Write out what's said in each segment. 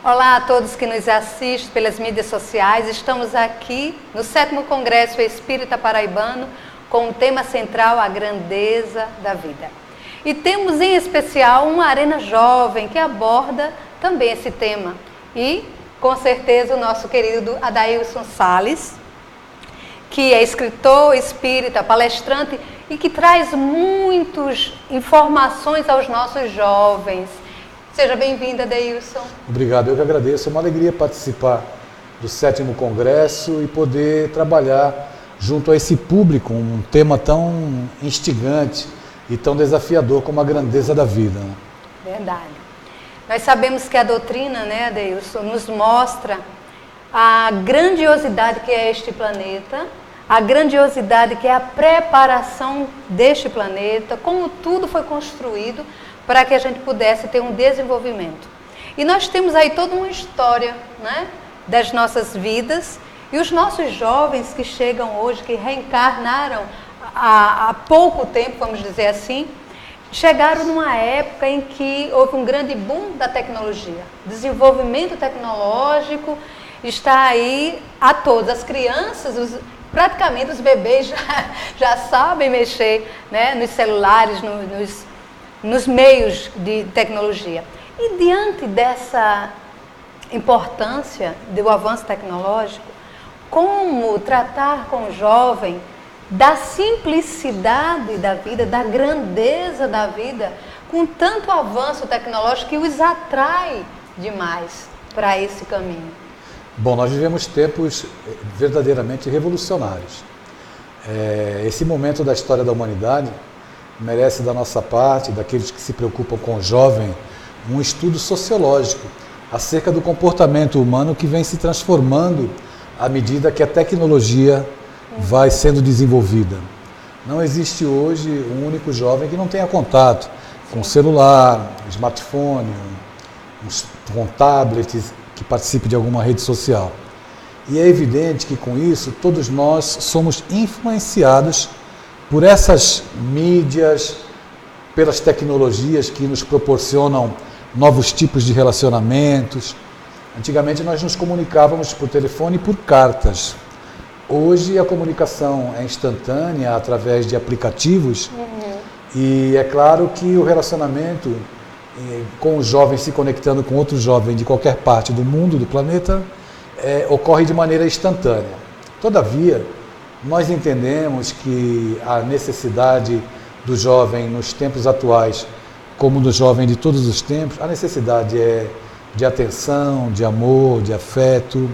Olá a todos que nos assistem pelas mídias sociais. Estamos aqui no 7º Congresso Espírita Paraibano com o tema central, a grandeza da vida. E temos em especial uma arena jovem que aborda também esse tema. E, com certeza, o nosso querido Adailson Salles, que é escritor, espírita, palestrante e que traz muitas informações aos nossos jovens. Seja bem-vindo, Adailson. Obrigado, eu que agradeço. É uma alegria participar do 7º Congresso e poder trabalhar junto a esse público um tema tão instigante e tão desafiador como a grandeza da vida. Verdade. Nós sabemos que a doutrina, né, Adailson, nos mostra a grandiosidade que é este planeta, a grandiosidade que é a preparação deste planeta, como tudo foi construído para que a gente pudesse ter um desenvolvimento. E nós temos aí toda uma história, né, das nossas vidas, e os nossos jovens que chegam hoje, que reencarnaram há pouco tempo, vamos dizer assim, chegaram numa época em que houve um grande boom da tecnologia. Desenvolvimento tecnológico está aí a todos. As crianças, praticamente os bebês já sabem mexer, né, nos celulares, nos meios de tecnologia. E diante dessa importância do avanço tecnológico, como tratar com o jovem da simplicidade da vida, da grandeza da vida, com tanto avanço tecnológico que os atrai demais para esse caminho? Bom, nós vivemos tempos verdadeiramente revolucionários. Esse momento da história da humanidade merece da nossa parte, daqueles que se preocupam com o jovem, um estudo sociológico acerca do comportamento humano que vem se transformando à medida que a tecnologia vai sendo desenvolvida. Não existe hoje um único jovem que não tenha contato com celular, smartphone, com tablets, que participe de alguma rede social. E é evidente que com isso todos nós somos influenciados por essas mídias, pelas tecnologias que nos proporcionam novos tipos de relacionamentos. Antigamente nós nos comunicávamos por telefone e por cartas. Hoje a comunicação é instantânea através de aplicativos. E é claro que o relacionamento com os jovens se conectando com outros jovens de qualquer parte do mundo, do planeta, ocorre de maneira instantânea. Todavia, nós entendemos que a necessidade do jovem nos tempos atuais, como do jovem de todos os tempos, a necessidade é de atenção, de amor, de afeto,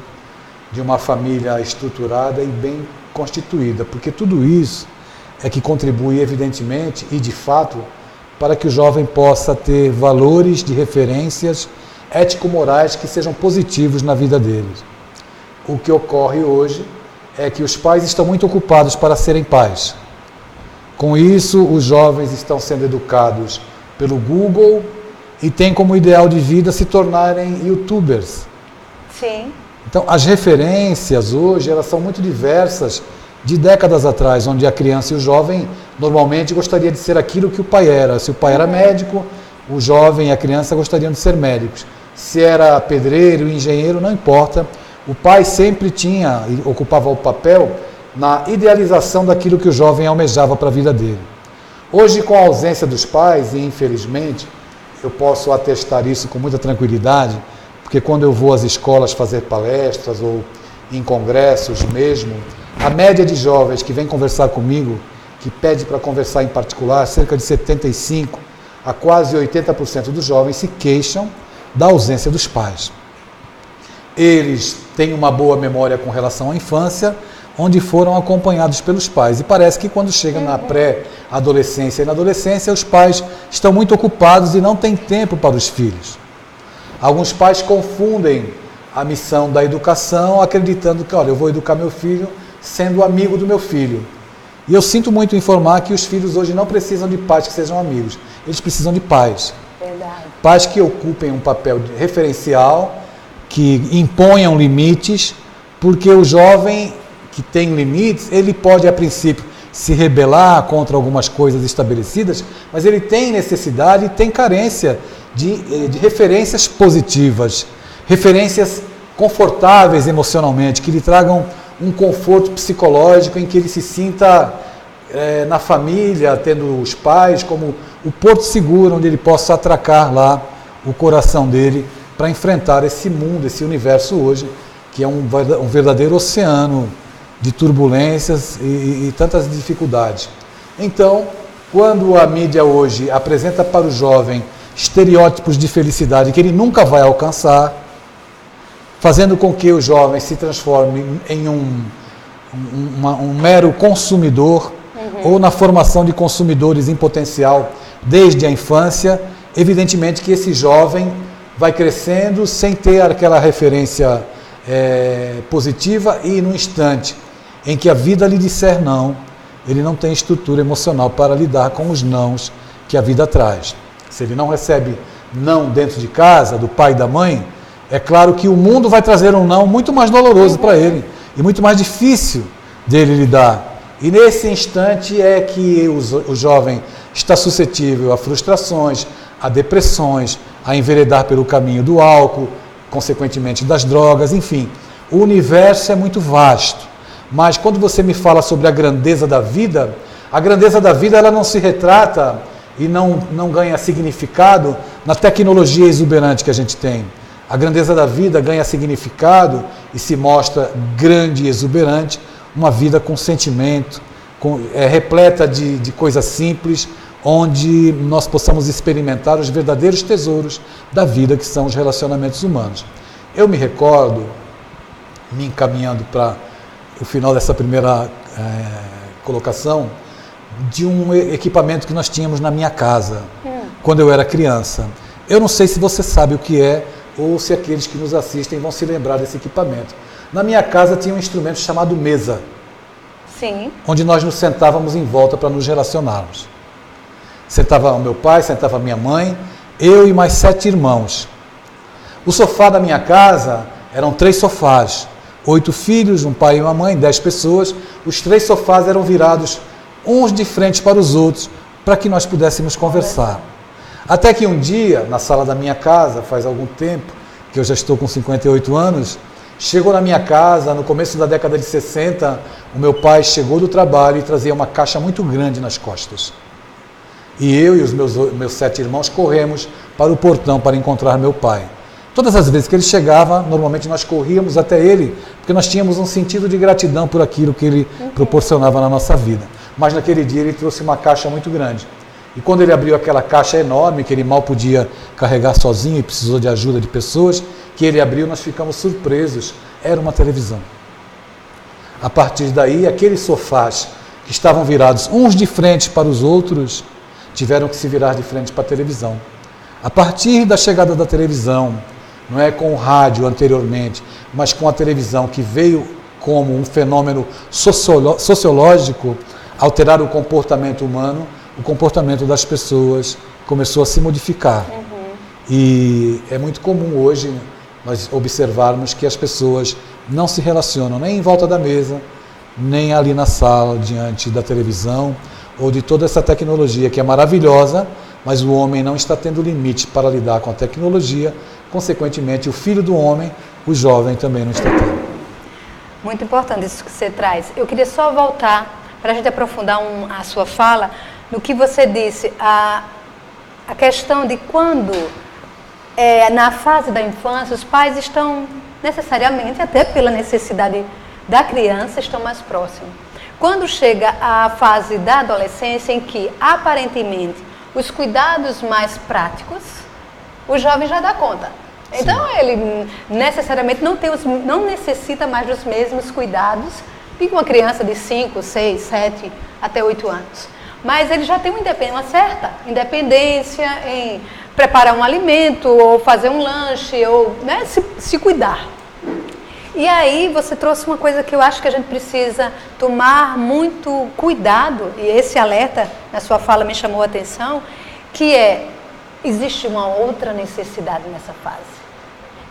de uma família estruturada e bem constituída, porque tudo isso é que contribui evidentemente e de fato para que o jovem possa ter valores de referências ético-morais que sejam positivos na vida deles. O que ocorre hoje é que os pais estão muito ocupados para serem pais. Com isso, os jovens estão sendo educados pelo Google e têm como ideal de vida se tornarem youtubers. Sim. Então, as referências hoje, elas são muito diversas de décadas atrás, onde a criança e o jovem normalmente gostaria de ser aquilo que o pai era. Se o pai era médico, o jovem e a criança gostariam de ser médicos. Se era pedreiro, engenheiro, não importa. O pai sempre ocupava o papel na idealização daquilo que o jovem almejava para a vida dele. Hoje, com a ausência dos pais, e infelizmente, eu posso atestar isso com muita tranquilidade, porque quando eu vou às escolas fazer palestras ou em congressos mesmo, a média de jovens que vem conversar comigo, que pede para conversar em particular, cerca de 75% a quase 80% dos jovens se queixam da ausência dos pais. Eles têm uma boa memória com relação à infância, onde foram acompanhados pelos pais. E parece que quando chega na pré-adolescência e na adolescência, os pais estão muito ocupados e não têm tempo para os filhos. Alguns pais confundem a missão da educação, acreditando que, olha, eu vou educar meu filho sendo amigo do meu filho. E eu sinto muito informar que os filhos hoje não precisam de pais que sejam amigos, eles precisam de pais. Verdade. Pais que ocupem um papel referencial, que imponham limites, porque o jovem que tem limites, ele pode a princípio se rebelar contra algumas coisas estabelecidas, mas ele tem necessidade e tem carência de referências positivas. referências confortáveis emocionalmente, que lhe tragam um conforto psicológico em que ele se sinta na família, tendo os pais como o porto seguro onde ele possa atracar lá o coração dele para enfrentar esse mundo, esse universo hoje, que é um verdadeiro oceano de turbulências e tantas dificuldades. Então, quando a mídia hoje apresenta para o jovem estereótipos de felicidade que ele nunca vai alcançar, fazendo com que o jovem se transforme em um mero consumidor, ou na formação de consumidores em potencial desde a infância, evidentemente que esse jovem vai crescendo sem ter aquela referência positiva e no instante em que a vida lhe disser não, ele não tem estrutura emocional para lidar com os nãos que a vida traz. Se ele não recebe não dentro de casa, do pai e da mãe, é claro que o mundo vai trazer um não muito mais doloroso para ele e muito mais difícil dele lidar. E nesse instante é que o jovem está suscetível a frustrações, a depressões, a enveredar pelo caminho do álcool, consequentemente das drogas, enfim. O universo é muito vasto. Mas quando você me fala sobre a grandeza da vida ela não se retrata e não ganha significado na tecnologia exuberante que a gente tem. A grandeza da vida ganha significado e se mostra grande e exuberante, uma vida com sentimento, repleta de coisas simples, onde nós possamos experimentar os verdadeiros tesouros da vida, que são os relacionamentos humanos. Eu me recordo, me encaminhando para o final dessa primeira colocação, de um equipamento que nós tínhamos na minha casa, quando eu era criança. Eu não sei se você sabe o que é, ou se aqueles que nos assistem vão se lembrar desse equipamento. Na minha casa tinha um instrumento chamado mesa. Sim. Onde nós nos sentávamos em volta para nos relacionarmos. Sentava o meu pai, sentava a minha mãe, eu e mais 7 irmãos. O sofá da minha casa eram 3 sofás, 8 filhos, um pai e uma mãe, 10 pessoas. Os 3 sofás eram virados uns de frente para os outros, para que nós pudéssemos conversar. Até que um dia, na sala da minha casa, faz algum tempo, que eu já estou com 58 anos, chegou na minha casa, no começo da década de 60, o meu pai chegou do trabalho e trazia uma caixa muito grande nas costas. E eu e os meus 7 irmãos corremos para o portão para encontrar meu pai. Todas as vezes que ele chegava, normalmente nós corríamos até ele, porque nós tínhamos um sentido de gratidão por aquilo que ele proporcionava na nossa vida. Mas naquele dia ele trouxe uma caixa muito grande. E quando ele abriu aquela caixa enorme, que ele mal podia carregar sozinho e precisou de ajuda de pessoas, que ele abriu, nós ficamos surpresos. Era uma televisão. A partir daí, aqueles sofás que estavam virados uns de frente para os outros, tiveram que se virar de frente para a televisão. A partir da chegada da televisão, não é com o rádio anteriormente, mas com a televisão que veio como um fenômeno sociológico, alterar o comportamento humano, o comportamento das pessoas começou a se modificar. E é muito comum hoje nós observarmos que as pessoas não se relacionam nem em volta da mesa, nem ali na sala, diante da televisão, ou de toda essa tecnologia que é maravilhosa, mas o homem não está tendo limite para lidar com a tecnologia, consequentemente o filho do homem, o jovem, também não está tendo. Muito importante isso que você traz. Eu queria só voltar, para a gente aprofundar a sua fala, no que você disse, a questão de quando, na fase da infância, os pais estão necessariamente, até pela necessidade da criança, estão mais próximos. Quando chega a fase da adolescência, em que, aparentemente, os cuidados mais práticos, o jovem já dá conta. Então, ele necessariamente não necessita mais dos mesmos cuidados que uma criança de 5, 6, 7, até 8 anos. Mas ele já tem uma certa independência em preparar um alimento, ou fazer um lanche, ou se cuidar. E aí você trouxe uma coisa que eu acho que a gente precisa tomar muito cuidado, e esse alerta na sua fala me chamou a atenção, que existe uma outra necessidade nessa fase,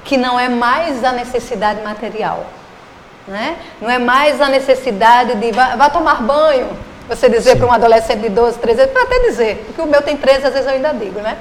que não é mais a necessidade material, né? Não é mais a necessidade de vá tomar banho, você dizer para um adolescente de 12, 13 anos, para até dizer, porque o meu tem 13, às vezes eu ainda digo, né?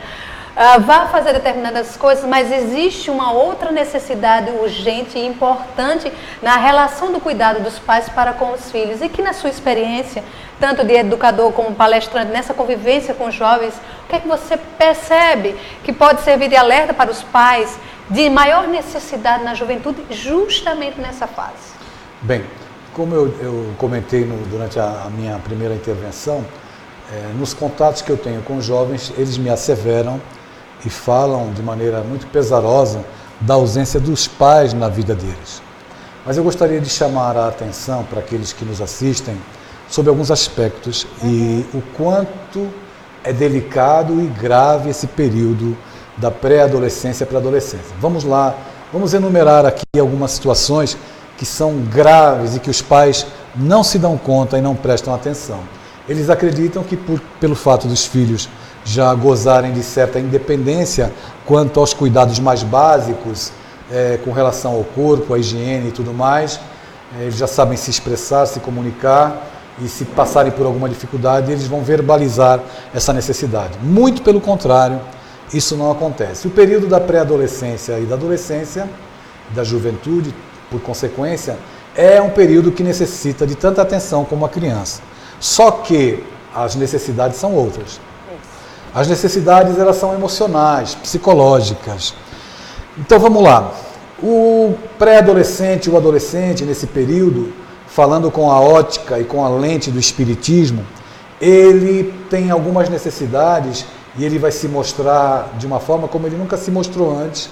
vá fazer determinadas coisas, mas existe uma outra necessidade urgente e importante na relação do cuidado dos pais para com os filhos. E que na sua experiência, tanto de educador como palestrante, nessa convivência com jovens, o que é que você percebe que pode servir de alerta para os pais de maior necessidade na juventude justamente nessa fase? Bem, como eu comentei durante a minha primeira intervenção, nos contatos que eu tenho com jovens, eles me asseveram e falam de maneira muito pesarosa da ausência dos pais na vida deles. Mas eu gostaria de chamar a atenção para aqueles que nos assistem sobre alguns aspectos e o quanto é delicado e grave esse período da pré-adolescência para a adolescência. Vamos lá, vamos enumerar aqui algumas situações que são graves e que os pais não se dão conta e não prestam atenção. Eles acreditam que pelo fato dos filhos já gozarem de certa independência quanto aos cuidados mais básicos, com relação ao corpo, à higiene e tudo mais, eles já sabem se expressar, se comunicar, e se passarem por alguma dificuldade, eles vão verbalizar essa necessidade. Muito pelo contrário, isso não acontece. O período da pré-adolescência e da adolescência, da juventude, por consequência, é um período que necessita de tanta atenção como a criança. Só que as necessidades são outras. As necessidades, elas são emocionais, psicológicas. Então vamos lá. O pré-adolescente, o adolescente, nesse período, falando com a ótica e com a lente do espiritismo, ele tem algumas necessidades e ele vai se mostrar de uma forma como ele nunca se mostrou antes.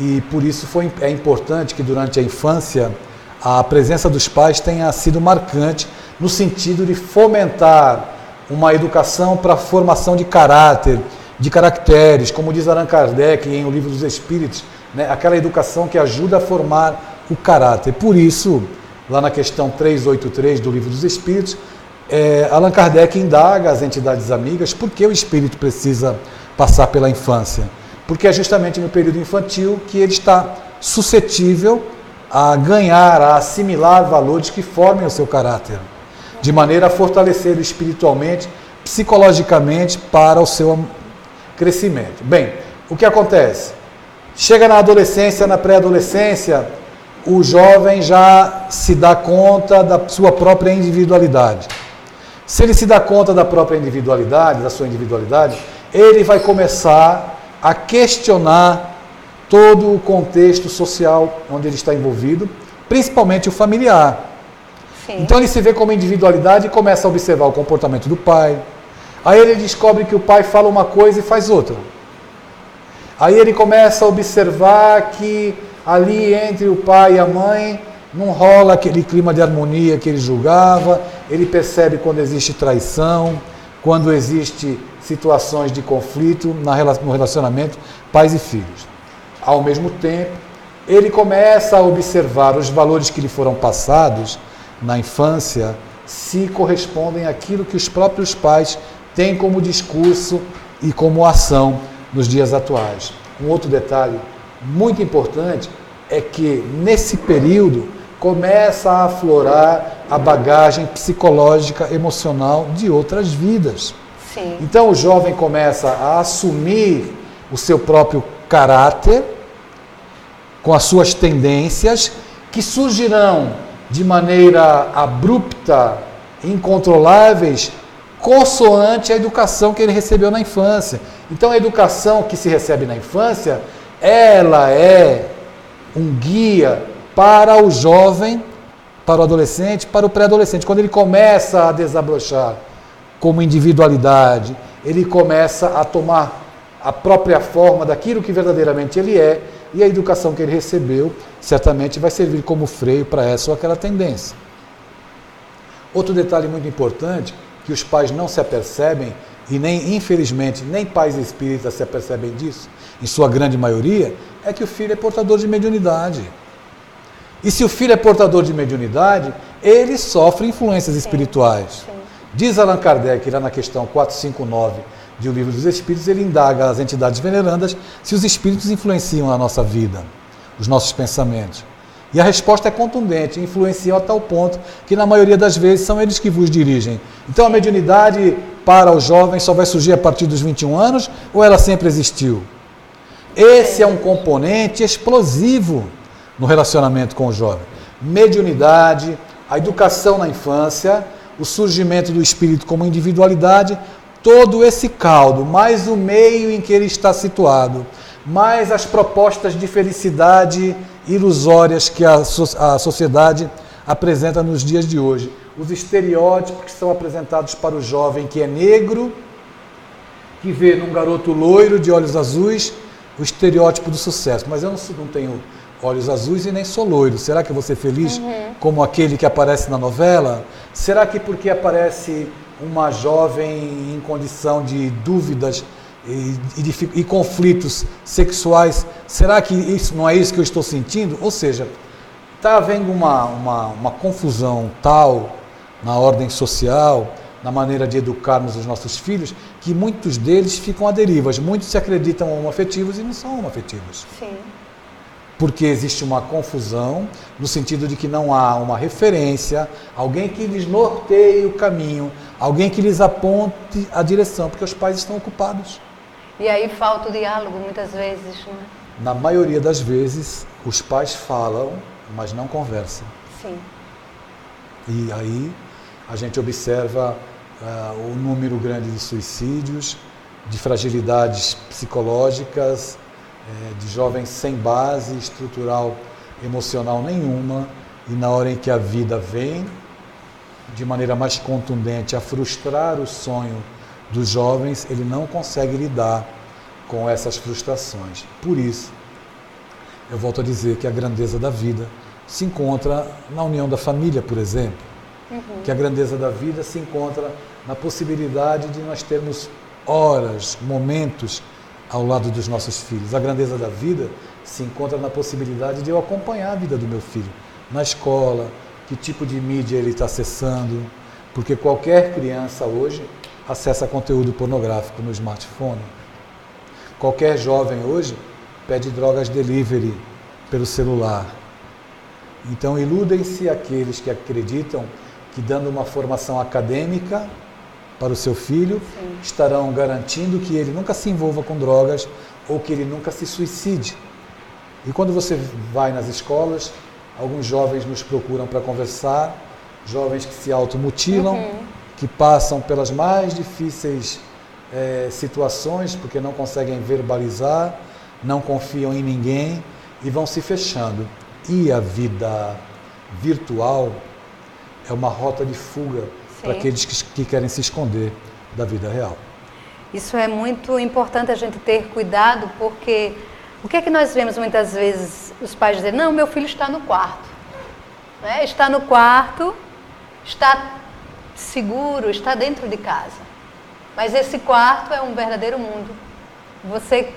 E por isso é importante que durante a infância a presença dos pais tenha sido marcante no sentido de fomentar uma educação para a formação de caráter, de caracteres, como diz Allan Kardec em O Livro dos Espíritos, né? Aquela educação que ajuda a formar o caráter. Por isso, lá na questão 383 do Livro dos Espíritos, Allan Kardec indaga às entidades amigas por que o espírito precisa passar pela infância. Porque é justamente no período infantil que ele está suscetível a ganhar, a assimilar valores que formem o seu caráter, de maneira a fortalecê-lo espiritualmente, psicologicamente, para o seu crescimento. Bem, o que acontece? Chega na adolescência, na pré-adolescência, o jovem já se dá conta da sua própria individualidade. Se ele se dá conta da própria individualidade, da sua individualidade, ele vai começar a questionar todo o contexto social onde ele está envolvido, principalmente o familiar. Sim. Então ele se vê como individualidade e começa a observar o comportamento do pai. Aí ele descobre que o pai fala uma coisa e faz outra. Aí ele começa a observar que ali entre o pai e a mãe não rola aquele clima de harmonia que ele julgava. Ele percebe quando existe traição, quando existe situações de conflito no relacionamento pais e filhos. Ao mesmo tempo, ele começa a observar os valores que lhe foram passados na infância se correspondem àquilo que os próprios pais têm como discurso e como ação nos dias atuais. Um outro detalhe muito importante é que nesse período começa a aflorar a bagagem psicológica, emocional de outras vidas. Sim. Então o jovem começa a assumir o seu próprio caráter com as suas tendências que surgirão de maneira abrupta, incontroláveis, consoante a educação que ele recebeu na infância. Então a educação que se recebe na infância, ela é um guia para o jovem, para o adolescente, para o pré-adolescente. Quando ele começa a desabrochar como individualidade, ele começa a tomar a própria forma daquilo que verdadeiramente ele é, e a educação que ele recebeu certamente vai servir como freio para essa ou aquela tendência. Outro detalhe muito importante, que os pais não se apercebem, e nem, infelizmente, nem pais espíritas se apercebem disso, em sua grande maioria, é que o filho é portador de mediunidade. E se o filho é portador de mediunidade, ele sofre influências espirituais. Sim. Diz Allan Kardec, lá na questão 459 de O Livro dos Espíritos, ele indaga às entidades venerandas se os espíritos influenciam a nossa vida, os nossos pensamentos. E a resposta é contundente, influenciam a tal ponto que na maioria das vezes são eles que vos dirigem. Então a mediunidade para o jovem só vai surgir a partir dos 21 anos ou ela sempre existiu? Esse é um componente explosivo no relacionamento com o jovem. Mediunidade, a educação na infância, o surgimento do espírito como individualidade, todo esse caldo, mais o meio em que ele está situado, mais as propostas de felicidade ilusórias que a sociedade apresenta nos dias de hoje. Os estereótipos que são apresentados para o jovem que é negro, que vê num garoto loiro de olhos azuis o estereótipo do sucesso. Mas eu não tenho olhos azuis e nem sou loiro. Será que eu vou ser feliz como aquele que aparece na novela? Será que porque uma jovem em condição de dúvidas e conflitos sexuais, será que isso não é isso que eu estou sentindo? Ou seja, está havendo uma confusão tal na ordem social, na maneira de educarmos os nossos filhos, que muitos deles ficam à deriva. Muitos se acreditam homoafetivos e não são homoafetivos. Sim. Porque existe uma confusão no sentido de que não há uma referência, alguém que lhes norteie o caminho, alguém que lhes aponte a direção, porque os pais estão ocupados. E aí falta o diálogo muitas vezes, não é? Na maioria das vezes, os pais falam, mas não conversam. Sim. E aí a gente observa o número grande de suicídios, de fragilidades psicológicas, de jovens sem base estrutural emocional nenhuma, e na hora em que a vida vem, de maneira mais contundente, a frustrar o sonho dos jovens, ele não consegue lidar com essas frustrações. Por isso, eu volto a dizer que a grandeza da vida se encontra na união da família, por exemplo. Que a grandeza da vida se encontra na possibilidade de nós termos horas, momentos ao lado dos nossos filhos. A grandeza da vida se encontra na possibilidade de eu acompanhar a vida do meu filho na escola, que tipo de mídia ele está acessando, porque qualquer criança hoje acessa conteúdo pornográfico no smartphone. Qualquer jovem hoje pede drogas delivery pelo celular. Então iludem-se aqueles que acreditam que dando uma formação acadêmica para o seu filho, estarão garantindo que ele nunca se envolva com drogas ou que ele nunca se suicide. E quando você vai nas escolas, alguns jovens nos procuram para conversar, jovens que se automutilam, que passam pelas mais difíceis situações, porque não conseguem verbalizar, não confiam em ninguém e vão se fechando. E a vida virtual é uma rota de fuga para aqueles que querem se esconder da vida real. Isso é muito importante a gente ter cuidado, porque o que é que nós vemos muitas vezes os pais dizerem, não, meu filho está no quarto. Né? Está no quarto, está seguro, está dentro de casa. Mas esse quarto é um verdadeiro mundo. Você,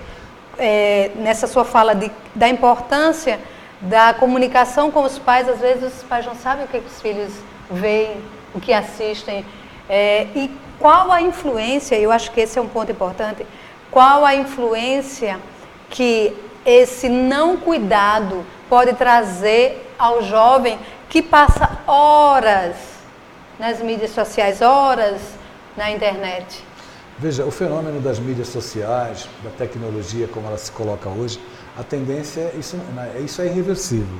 nessa sua fala da importância da comunicação com os pais, às vezes os pais não sabem o que os filhos veem, o que assistem, e qual a influência, eu acho que esse é um ponto importante, qual a influência que esse não cuidado pode trazer ao jovem que passa horas nas mídias sociais, horas na internet. Veja, o fenômeno das mídias sociais, da tecnologia como ela se coloca hoje, a tendência, isso é irreversível.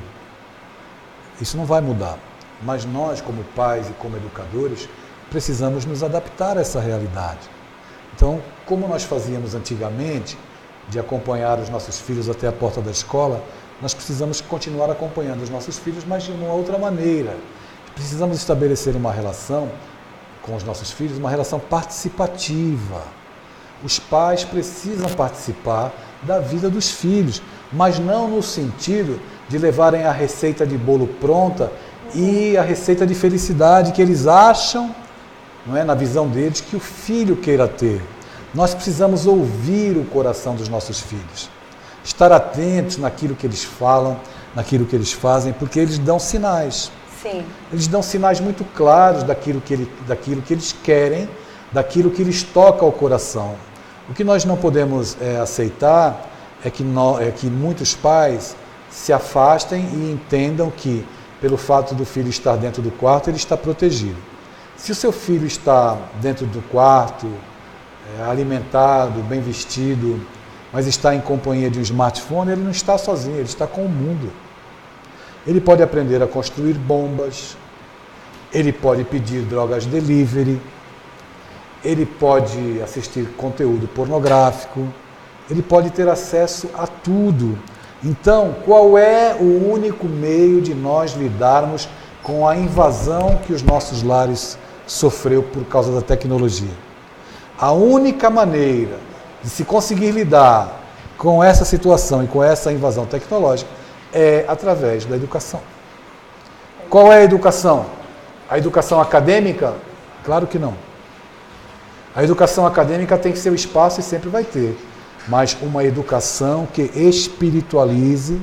Isso não vai mudar. Mas nós, como pais e como educadores, precisamos nos adaptar a essa realidade. Então, como nós fazíamos antigamente, de acompanhar os nossos filhos até a porta da escola, nós precisamos continuar acompanhando os nossos filhos, mas de uma outra maneira. Precisamos estabelecer uma relação com os nossos filhos, uma relação participativa. Os pais precisam participar da vida dos filhos, mas não no sentido de levarem a receita de bolo pronta e a receita de felicidade que eles acham, não é, na visão deles, que o filho queira ter. Nós precisamos ouvir o coração dos nossos filhos, estar atentos naquilo que eles falam, naquilo que eles fazem, porque eles dão sinais. Sim. Eles dão sinais muito claros daquilo que eles querem, daquilo que lhes toca ao coração. O que nós não podemos aceitar é que muitos pais se afastem e entendam que, pelo fato do filho estar dentro do quarto, ele está protegido. Se o seu filho está dentro do quarto, alimentado, bem vestido, mas está em companhia de um smartphone, ele não está sozinho, ele está com o mundo. Ele pode aprender a construir bombas, ele pode pedir drogas delivery, ele pode assistir conteúdo pornográfico, ele pode ter acesso a tudo. Então, qual é o único meio de nós lidarmos com a invasão que os nossos lares sofreu por causa da tecnologia? A única maneira de se conseguir lidar com essa situação e com essa invasão tecnológica é através da educação. Qual é a educação? A educação acadêmica? Claro que não. A educação acadêmica tem que ser o espaço e sempre vai ter, mas uma educação que espiritualize,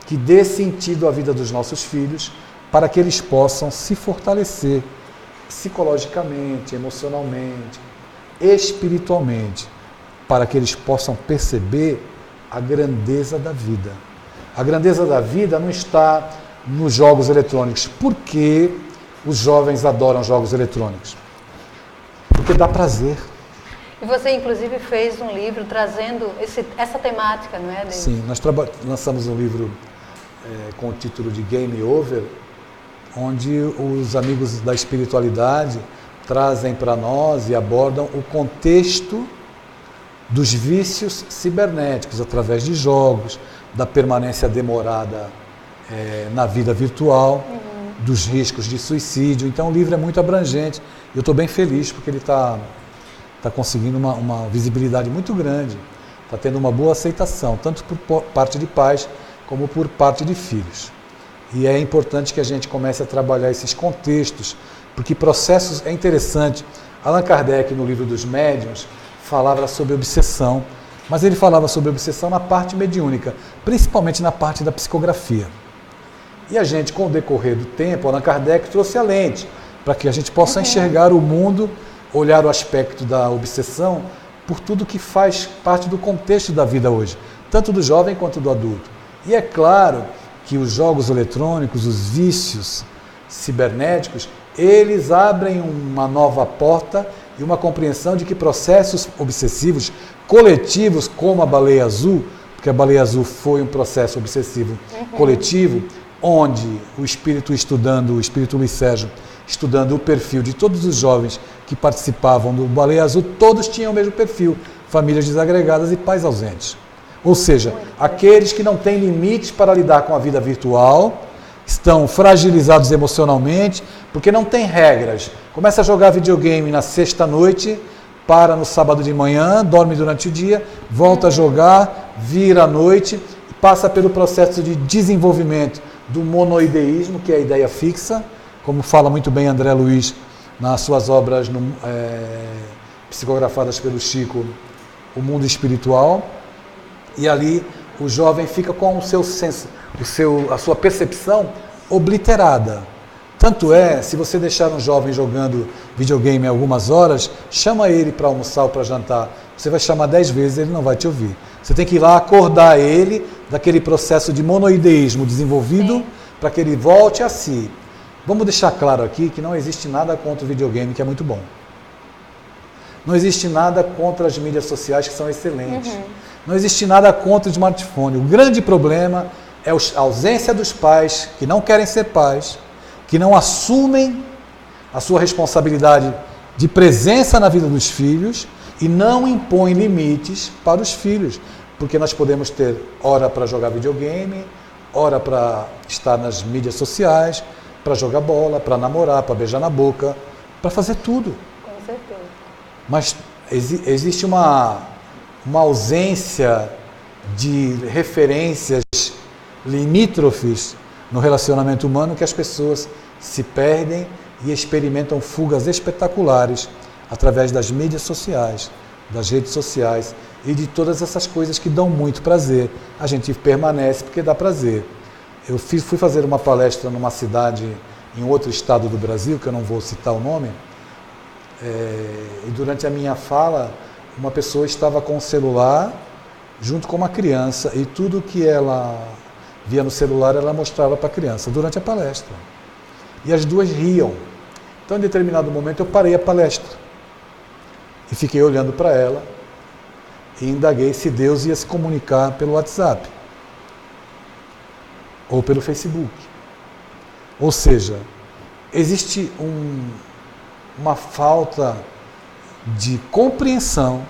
que dê sentido à vida dos nossos filhos, para que eles possam se fortalecer psicologicamente, emocionalmente, espiritualmente, para que eles possam perceber a grandeza da vida. A grandeza da vida não está nos jogos eletrônicos. Por que os jovens adoram jogos eletrônicos? Porque dá prazer. E você, inclusive, fez um livro trazendo essa temática, não é, Deus? Sim, nós lançamos um livro com o título de Game Over, onde os amigos da espiritualidade trazem para nós e abordam o contexto dos vícios cibernéticos, através de jogos, da permanência demorada na vida virtual, dos riscos de suicídio. Então o livro é muito abrangente. Eu estou bem feliz porque ele está conseguindo uma visibilidade muito grande, está tendo uma boa aceitação, tanto por parte de pais como por parte de filhos. E é importante que a gente comece a trabalhar esses contextos, porque processos é interessante. Allan Kardec, no livro dos Médiuns, falava sobre obsessão, mas ele falava sobre obsessão na parte mediúnica, principalmente na parte da psicografia. E a gente, com o decorrer do tempo, Allan Kardec trouxe a lente, para que a gente possa enxergar o mundo, olhar o aspecto da obsessão, por tudo que faz parte do contexto da vida hoje, tanto do jovem quanto do adulto. E é claro que os jogos eletrônicos, os vícios cibernéticos, eles abrem uma nova porta e uma compreensão de que processos obsessivos coletivos, como a Baleia Azul, porque a Baleia Azul foi um processo obsessivo coletivo, onde o espírito Luiz Sérgio, estudando o perfil de todos os jovens que participavam do Baleia Azul, todos tinham o mesmo perfil, famílias desagregadas e pais ausentes. Ou seja, aqueles que não têm limites para lidar com a vida virtual, estão fragilizados emocionalmente, porque não tem regras. Começa a jogar videogame na sexta-noite, para no sábado de manhã, dorme durante o dia, volta a jogar, vira à noite, passa pelo processo de desenvolvimento do monoideísmo, que é a ideia fixa, como fala muito bem André Luiz nas suas obras psicografadas pelo Chico, O Mundo Espiritual. E ali o jovem fica com o seu senso, a sua percepção obliterada. Tanto é, se você deixar um jovem jogando videogame algumas horas, chama ele para almoçar ou para jantar. Você vai chamar 10 vezes, ele não vai te ouvir. Você tem que ir lá acordar ele daquele processo de monoideísmo desenvolvido para que ele volte a si. Vamos deixar claro aqui que não existe nada contra o videogame, que é muito bom. Não existe nada contra as mídias sociais, que são excelentes. Não existe nada contra o smartphone. O grande problema é a ausência dos pais, que não querem ser pais, que não assumem a sua responsabilidade de presença na vida dos filhos e não impõem limites para os filhos. Porque nós podemos ter hora para jogar videogame, hora para estar nas mídias sociais, para jogar bola, para namorar, para beijar na boca, para fazer tudo. Com certeza. Mas existe uma ausência de referências limítrofes no relacionamento humano, que as pessoas se perdem e experimentam fugas espetaculares através das mídias sociais, das redes sociais e de todas essas coisas que dão muito prazer. A gente permanece porque dá prazer. Eu fui fazer uma palestra numa cidade em outro estado do Brasil, que eu não vou citar o nome, e durante a minha fala, uma pessoa estava com o celular junto com uma criança e tudo que ela via no celular ela mostrava para a criança durante a palestra. E as duas riam. Então, em determinado momento, eu parei a palestra e fiquei olhando para ela e indaguei se Deus ia se comunicar pelo WhatsApp ou pelo Facebook. Ou seja, existe uma falta de compreensão,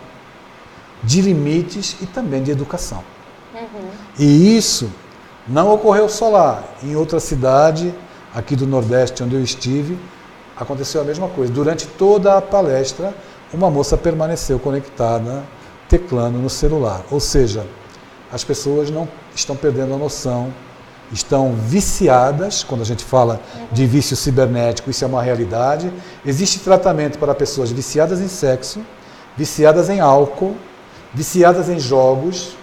de limites e também de educação. E isso não ocorreu só lá. Em outra cidade, aqui do Nordeste, onde eu estive, aconteceu a mesma coisa. Durante toda a palestra, uma moça permaneceu conectada, teclando no celular. Ou seja, as pessoas não estão perdendo a noção, estão viciadas. Quando a gente fala de vício cibernético, isso é uma realidade. Existe tratamento para pessoas viciadas em sexo, viciadas em álcool, viciadas em jogos.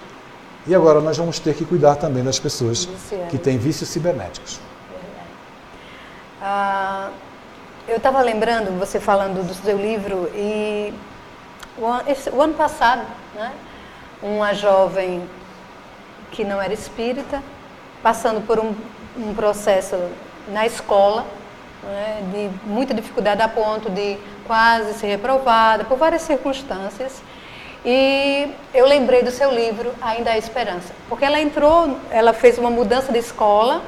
E agora nós vamos ter que cuidar também das pessoas que têm vícios cibernéticos. Eu estava lembrando, você falando do seu livro, e o ano passado, né, uma jovem que não era espírita, passando por um processo na escola, né, de muita dificuldade a ponto de quase ser reprovada, por várias circunstâncias. E eu lembrei do seu livro, Ainda Há Esperança, porque ela fez uma mudança de escola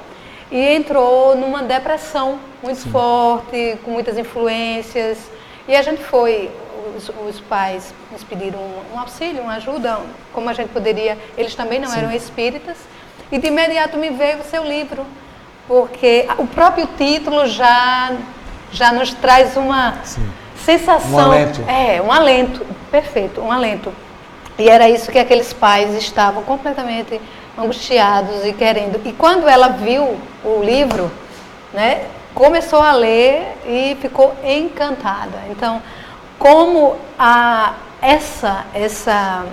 e entrou numa depressão muito forte, com muitas influências. E a gente foi, os pais nos pediram um auxílio, uma ajuda, como a gente poderia, eles também não eram espíritas. E de imediato me veio o seu livro, porque o próprio título já nos traz uma sensação. Um alento. Um alento, perfeito, um alento. E era isso que aqueles pais estavam completamente angustiados e querendo. E quando ela viu o livro, né, começou a ler e ficou encantada. Então, como essa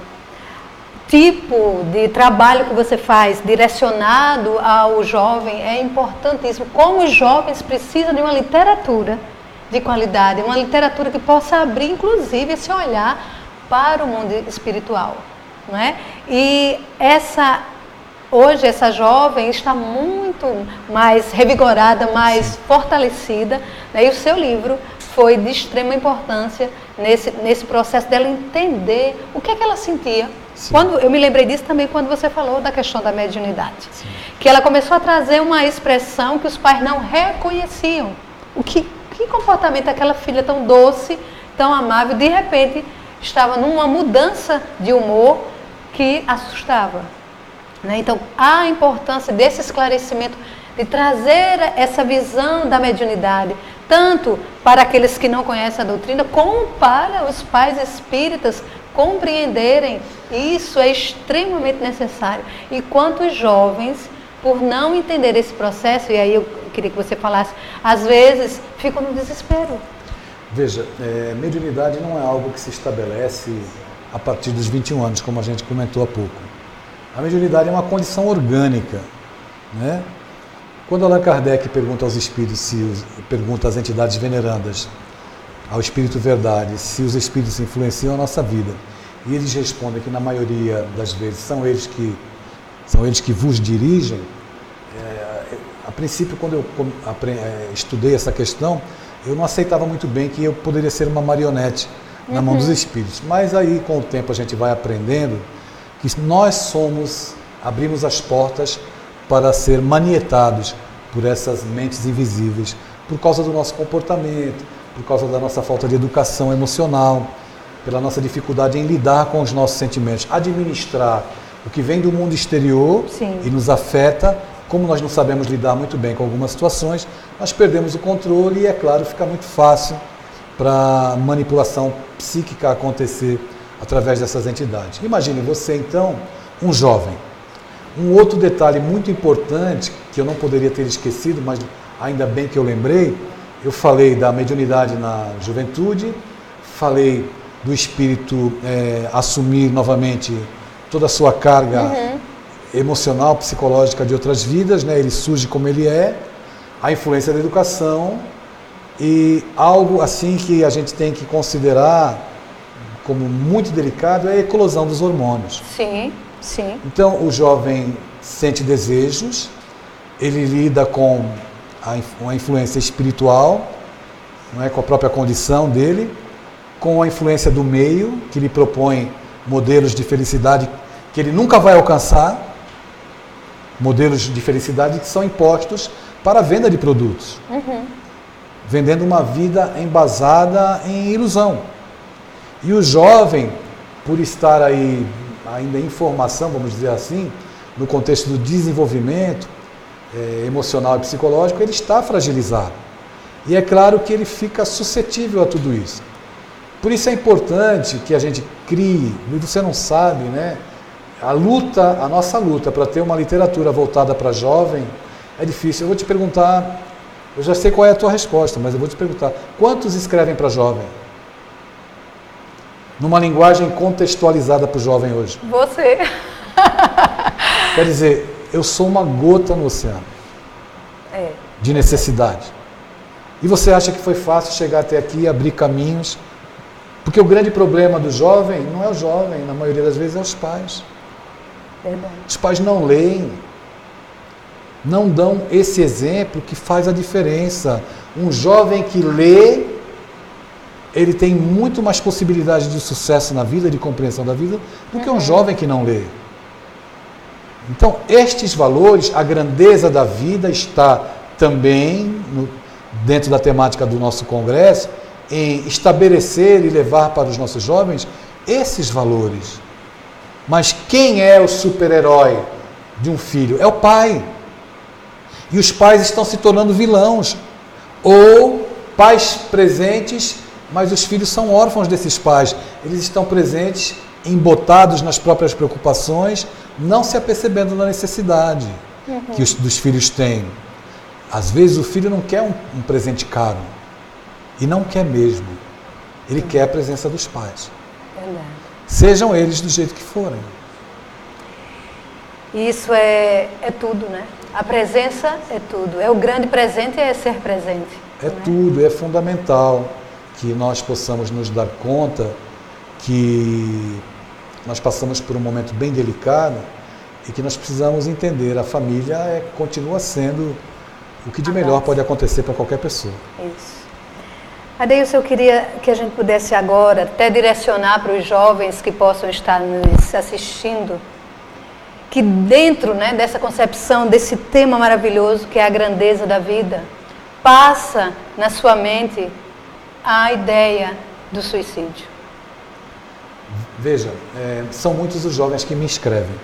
tipo de trabalho que você faz direcionado ao jovem é importantíssimo. Como os jovens precisam de uma literatura de qualidade, uma literatura que possa abrir, inclusive, esse olhar para o mundo espiritual, não é? E hoje essa jovem está muito mais revigorada, mais fortalecida, né? E o seu livro foi de extrema importância nesse processo dela entender o que é que ela sentia. Eu me lembrei disso também quando você falou da questão da mediunidade. Que ela começou a trazer uma expressão que os pais não reconheciam. Que comportamento aquela filha tão doce, tão amável, de repente estava numa mudança de humor que assustava. Né? Então, há a importância desse esclarecimento, de trazer essa visão da mediunidade, tanto para aqueles que não conhecem a doutrina, como para os pais espíritas compreenderem. Isso é extremamente necessário. E quantos jovens, por não entender esse processo, e aí eu queria que você falasse, às vezes ficam no desespero. Veja, mediunidade não é algo que se estabelece a partir dos 21 anos, como a gente comentou há pouco. A mediunidade é uma condição orgânica, né? Quando Allan Kardec pergunta aos espíritos, pergunta às entidades venerandas, ao Espírito Verdade, se os espíritos influenciam a nossa vida, e eles respondem que na maioria das vezes são eles que vos dirigem, a princípio, quando eu estudei essa questão, eu não aceitava muito bem que eu poderia ser uma marionete na mão dos espíritos. Mas aí, com o tempo, a gente vai aprendendo que nós abrimos as portas para ser manietados por essas mentes invisíveis, por causa do nosso comportamento, por causa da nossa falta de educação emocional, pela nossa dificuldade em lidar com os nossos sentimentos, administrar o que vem do mundo exterior e nos afeta. Como nós não sabemos lidar muito bem com algumas situações, nós perdemos o controle e, é claro, fica muito fácil para a manipulação psíquica acontecer através dessas entidades. Imagine você, então, um jovem. Um outro detalhe muito importante, que eu não poderia ter esquecido, mas ainda bem que eu lembrei, eu falei da mediunidade na juventude, falei do espírito assumir novamente toda a sua carga emocional, psicológica de outras vidas, né? Ele surge como ele é, a influência da educação e algo assim que a gente tem que considerar como muito delicado é a eclosão dos hormônios. Sim. Então o jovem sente desejos, ele lida com a influência espiritual, não é, com a própria condição dele, com a influência do meio, que lhe propõe modelos de felicidade que ele nunca vai alcançar, modelos de felicidade que são impostos para a venda de produtos, vendendo uma vida embasada em ilusão. E o jovem, por estar aí ainda em formação, vamos dizer assim, no contexto do desenvolvimento emocional e psicológico, ele está fragilizado. E é claro que ele fica suscetível a tudo isso. Por isso é importante que a gente crie, e você não sabe, né? A nossa luta para ter uma literatura voltada para jovem é difícil. Eu vou te perguntar, eu já sei qual é a tua resposta, mas eu vou te perguntar, quantos escrevem para jovem? Numa linguagem contextualizada para o jovem hoje? Você. Quer dizer, eu sou uma gota no oceano de necessidade. E você acha que foi fácil chegar até aqui e abrir caminhos? Porque o grande problema do jovem não é o jovem, na maioria das vezes é os pais. Verdade. Os pais não leem, não dão esse exemplo que faz a diferença. Um jovem que lê, ele tem muito mais possibilidade de sucesso na vida, de compreensão da vida, do que um jovem que não lê. Então, estes valores, a grandeza da vida está também dentro da temática do nosso congresso, em estabelecer e levar para os nossos jovens esses valores. Mas quem é o super-herói de um filho? É o pai. E os pais estão se tornando vilões. Ou pais presentes, mas os filhos são órfãos desses pais. Eles estão presentes, embotados nas próprias preocupações, não se apercebendo da necessidade que dos filhos têm. Às vezes o filho não quer um presente caro. E não quer mesmo. Ele quer a presença dos pais. Verdade. Sejam eles do jeito que forem. Isso é tudo, né? A presença é tudo. É o grande presente, é ser presente. É tudo, é fundamental que nós possamos nos dar conta que nós passamos por um momento bem delicado e que nós precisamos entender. A família continua sendo o que de melhor pode acontecer para qualquer pessoa. Isso. Adeilson, eu queria que a gente pudesse agora até direcionar para os jovens que possam estar nos assistindo, que dentro, né, dessa concepção, desse tema maravilhoso que é a grandeza da vida, passa na sua mente a ideia do suicídio. Veja, são muitos os jovens que me escrevem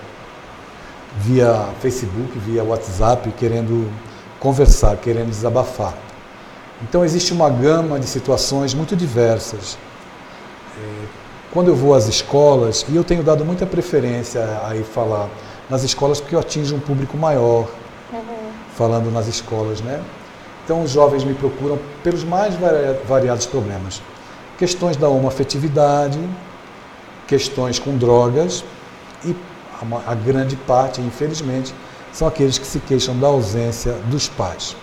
via Facebook, via WhatsApp, querendo conversar, querendo desabafar. Então existe uma gama de situações muito diversas. Quando eu vou às escolas, e eu tenho dado muita preferência a ir falar nas escolas porque eu atinjo um público maior, falando nas escolas, né? Então os jovens me procuram pelos mais variados problemas. Questões da homoafetividade, questões com drogas e a grande parte, infelizmente, são aqueles que se queixam da ausência dos pais.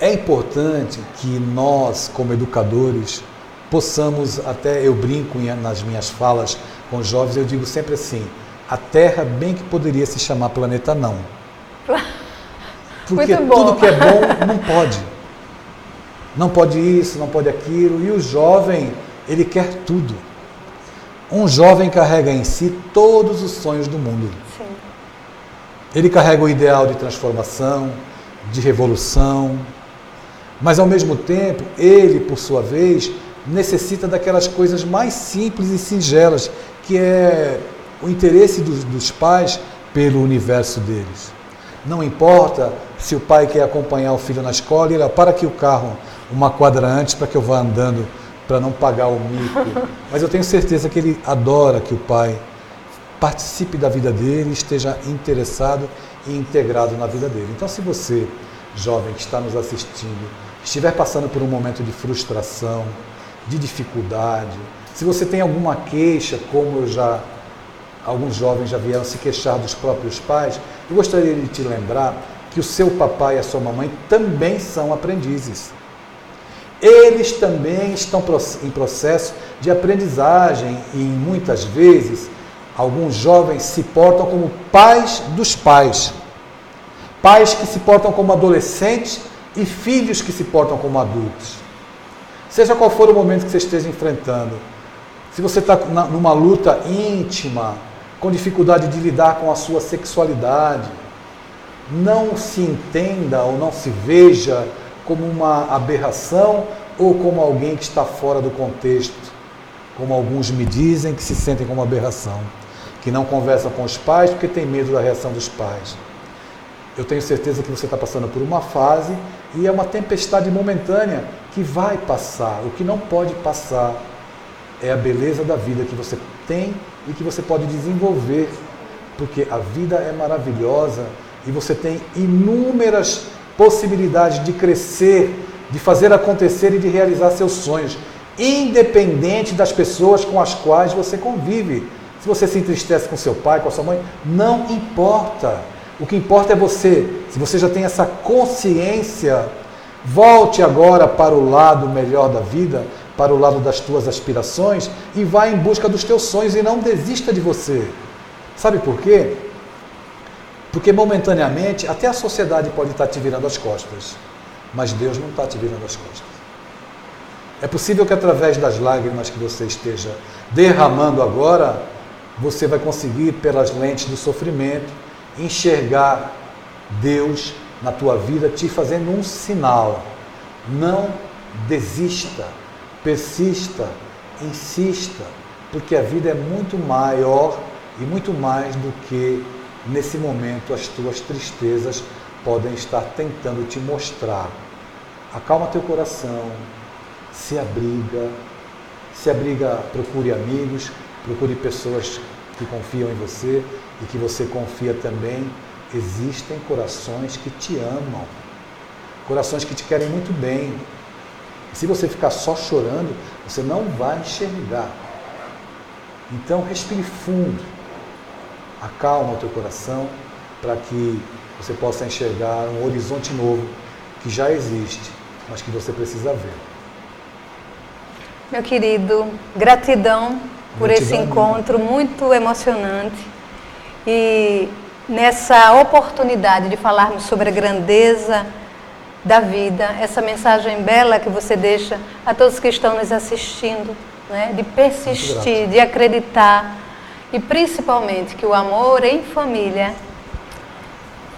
É importante que nós, como educadores, possamos, até eu brinco nas minhas falas com os jovens, eu digo sempre assim, a Terra bem que poderia se chamar planeta não. Porque tudo que é bom não pode. Não pode isso, não pode aquilo, e o jovem, ele quer tudo. Um jovem carrega em si todos os sonhos do mundo. Sim. Ele carrega o ideal de transformação, de revolução, mas ao mesmo tempo, ele, por sua vez, necessita daquelas coisas mais simples e singelas, que é o interesse dos pais pelo universo deles. Não importa se o pai quer acompanhar o filho na escola e ele para aqui o carro uma quadra antes para que eu vá andando para não pagar o mico. Mas eu tenho certeza que ele adora que o pai participe da vida dele, esteja interessado e integrado na vida dele. Então, se você, jovem que está nos assistindo, estiver passando por um momento de frustração, de dificuldade, se você tem alguma queixa, como alguns jovens já vieram se queixar dos próprios pais, eu gostaria de te lembrar que o seu papai e a sua mamãe também são aprendizes. Eles também estão em processo de aprendizagem e muitas vezes alguns jovens se portam como pais dos pais. Pais que se portam como adolescentes e filhos que se portam como adultos. Seja qual for o momento que você esteja enfrentando, se você está numa luta íntima, com dificuldade de lidar com a sua sexualidade, não se entenda ou não se veja como uma aberração ou como alguém que está fora do contexto, como alguns me dizem que se sentem como aberração, que não conversa com os pais porque tem medo da reação dos pais. Eu tenho certeza que você está passando por uma fase e é uma tempestade momentânea que vai passar. O que não pode passar é a beleza da vida que você tem e que você pode desenvolver, porque a vida é maravilhosa e você tem inúmeras possibilidades de crescer, de fazer acontecer e de realizar seus sonhos, independente das pessoas com as quais você convive. Se você se entristece com seu pai, com a sua mãe, não importa. O que importa é você. Se você já tem essa consciência, volte agora para o lado melhor da vida, para o lado das tuas aspirações e vá em busca dos teus sonhos e não desista de você. Sabe por quê? Porque momentaneamente até a sociedade pode estar te virando as costas, mas Deus não está te virando as costas. É possível que através das lágrimas que você esteja derramando agora, você vai conseguir, pelas lentes do sofrimento, enxergar Deus na tua vida te fazendo um sinal. Não desista, persista, insista, porque a vida é muito maior e muito mais do que nesse momento as tuas tristezas podem estar tentando te mostrar. Acalma teu coração, se abriga, procure amigos, procure pessoas que confiam em você e que você confia também. Existem corações que te amam, corações que te querem muito bem. E se você ficar só chorando, você não vai enxergar. Então respire fundo, acalma o teu coração para que você possa enxergar um horizonte novo que já existe, mas que você precisa ver. Meu querido, gratidão por esse encontro muito emocionante e nessa oportunidade de falarmos sobre a grandeza da vida, essa mensagem bela que você deixa a todos que estão nos assistindo, né? De persistir, de acreditar e principalmente que o amor em família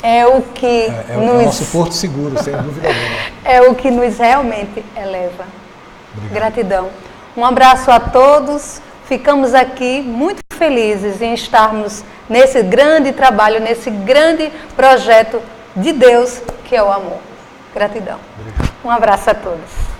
é o que é o nosso porto seguro, sem dúvida alguma. É o que nos realmente eleva. Obrigado. Gratidão. Um abraço a todos. Ficamos aqui muito felizes em estarmos nesse grande trabalho, nesse grande projeto de Deus que é o amor. Gratidão. Obrigado. Um abraço a todos.